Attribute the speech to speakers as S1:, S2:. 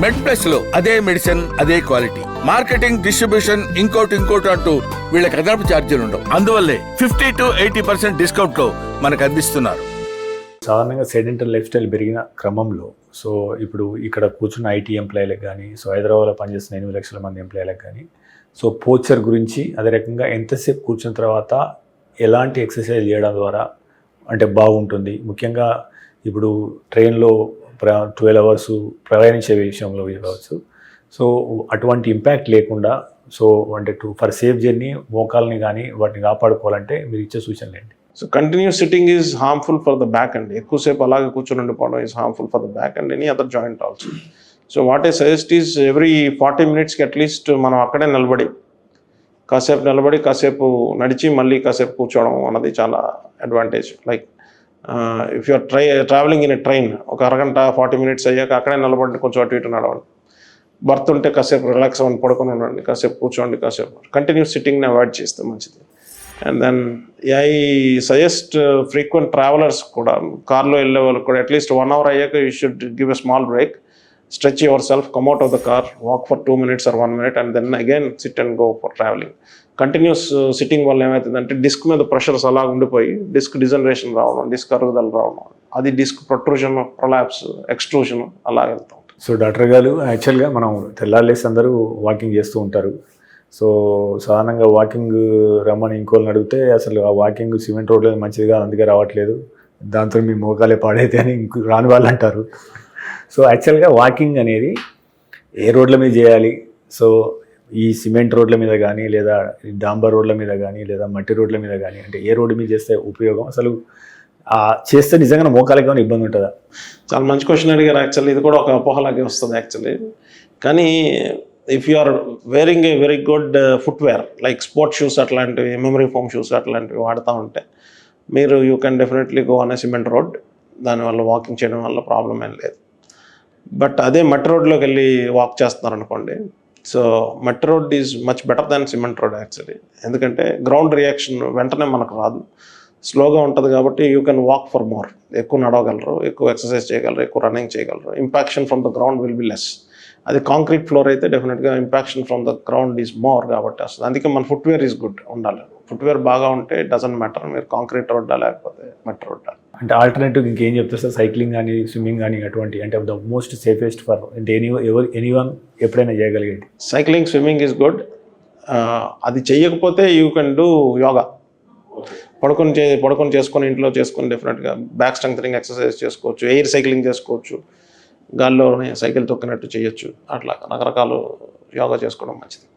S1: మెడ్ plus లో అదే medicine అదే క్వాలిటీ. మార్కెటింగ్, డిస్ట్రిబ్యూషన్, ఇంకోటి అంటూ వీళ్ళకి అదనపు ఛార్జీలు ఉండవు. అందువల్లే 50 to 80% డిస్కౌంట్ లో మనకు అందిస్తున్నారు.
S2: సాధారణంగా సెడెంటరీ లైఫ్ స్టైల్ పెరిగిన క్రమంలో సో ఇప్పుడు ఇక్కడ కూర్చున్న ఐటీ ఎంప్లాయీలకు కానీ, సో హైదరాబాద్లో పనిచేస్తున్న 8 లక్షల మంది ఎంప్లాయీలకు కానీ, సో పోస్చర్ గురించి, అదే రకంగా ఎంతసేపు కూర్చున్న తర్వాత ఎలాంటి ఎక్సర్సైజ్ చేయడం ద్వారా అంటే బాగుంటుంది, ముఖ్యంగా ఇప్పుడు ట్రైన్లో 12 అవర్స్ ప్రయాణించే విషయంలో కావచ్చు, సో అటువంటి ఇంపాక్ట్ లేకుండా సో అంటే ఫర్ సేఫ్ జర్నీ మోకాల్ని కానీ వాటిని కాపాడుకోవాలంటే మీరు ఇచ్చే సూచనలు ఏంటి?
S3: So continuous sitting is harmful for the back and ఎక్కువసేపు అలాగే కూర్చొని ఉండిపోవడం is harmful for the back and any other joint also. So what I suggest is every 40 minutesకి అట్లీస్ట్ మనం అక్కడే నిలబడి కాసేపు నడిచి మళ్ళీ కాసేపు కూర్చోవడం అన్నది చాలా advantage. Like if you're travelling in a train, ఒక అరగంట 40 minutes అయ్యాక అక్కడే నిలబడి కొంచెం అటు ఇటు నడవండి. బర్త్ ఉంటే కాసేపు రిలాక్స్ అవ్వండి, పడుకొని ఉండండి, కాసేపు కూర్చోండి, కాసేపు కంటిన్యూస్ సిట్టింగ్ని అవాయిడ్ చేస్తే మంచిది. And then I suggest frequent travellers కూడా, కార్లో వెళ్ళే వాళ్ళకి కూడా అట్లీస్ట్ 1 hour అయ్యాక you should give a small break, stretch yourself, come out of the car, walk for 2 minutes or 1 minute, and then again sit and go for traveling. Continuous sitting వల్ల ఏమవుతుందంటే disc మీద pressures అలా ఉండిపోయి disc degeneration రావడం, disc అరుగుదల రావడం, అది disc protrusion, prolapse, extrusion అలా వెళ్తాం.
S2: సో డాక్టర్ గారు, యాక్చువల్గా మనం తెల్లారేసి అందరూ వాకింగ్ చేస్తూ ఉంటారు. సో సాధారణంగా వాకింగ్ రమ్మని ఇంకోళ్ళని అడిగితే అసలు ఆ వాకింగ్ సిమెంట్ రోడ్లో మంచిదిగా అందుకే రావట్లేదు, దాంతో మీ మోకాలే పాడైతే అని ఇంకో రాని వాళ్ళు అంటారు. సో యాక్చువల్గా వాకింగ్ అనేది ఏ రోడ్ల మీద చేయాలి? సో ఈ సిమెంట్ రోడ్ల మీద కానీ, లేదా డాంబర్ రోడ్ల మీద కానీ, లేదా మట్టి రోడ్ల మీద కానీ, అంటే ఏ రోడ్డు మీద చేస్తే ఉపయోగం? అసలు చేస్తే నిజంగా మోకాలకి ఏమైనా ఇబ్బంది ఉంటుందా?
S3: చాలా మంచి క్వశ్చన్ అడిగారు. యాక్చువల్లీ ఇది కూడా ఒక అపోహలాగే వస్తుంది యాక్చువల్లీ. కానీ if you are wearing a very good footwear like sports shoes అట్లాంటివి, మెమరీ ఫోమ్ షూస్ అట్లాంటివి వాడుతూ ఉంటే మీరు you can definitely go on a cement road. దానివల్ల వాకింగ్ చేయడం వల్ల ప్రాబ్లం ఏం లేదు. బట్ అదే మట్టి రోడ్లోకి వెళ్ళి వాక్ చేస్తున్నారు అనుకోండి, సో మట్టి road is much better than cement road actually. ఎందుకంటే గ్రౌండ్ రియాక్షన్ వెంటనే మనకు రాదు, స్లోగా ఉంటుంది కాబట్టి you can walk for more. ఎక్కువ నడవగలరు, ఎక్కువ ఎక్సర్సైజ్ చేయగలరు, ఎక్కువ రన్నింగ్ చేయగలరు. Impaction from the ground will be less. అది కాంక్రీట్ ఫ్లోర్ అయితే డెఫినెట్గా impaction from the ground is more కాబట్టి వస్తుంది. అందుకే మన ఫుట్వేర్ ఈజ్ గుడ్ ఉండాలి. ఫుట్వేర్ బాగా ఉంటే డజంట్ మ్యాటర్ మీరు కాంక్రీట్ రోడ్డా లేకపోతే మట్టి రోడ్డా.
S2: అంటే ఆల్టర్నేటివ్ ఇంకేం చెప్తారు సార్? సైక్లింగ్ కానీ, స్విమ్మింగ్ కానీ, అటువంటి అంటే ద మోస్ట్ సేఫెస్ట్ ఫర్ అంటే ఎనీవన్ ఎప్పుడైనా చేయగలిగేది?
S3: Cycling, swimming is good. అది చెయ్యకపోతే యూ కెన్ డూ యోగా. పడుకొని చేసుకొని ఇంట్లో చేసుకొని డెఫినెట్గా బ్యాక్ స్ట్రెంగ్థనింగ్ ఎక్సర్సైజ్ చేసుకోవచ్చు, ఎయిర్ సైక్లింగ్ చేసుకోవచ్చు, గాల్లోనే సైకిల్ తొక్కినట్టు చేయొచ్చు. అట్లా రకరకాల యోగా చేసుకోవడం మంచిది.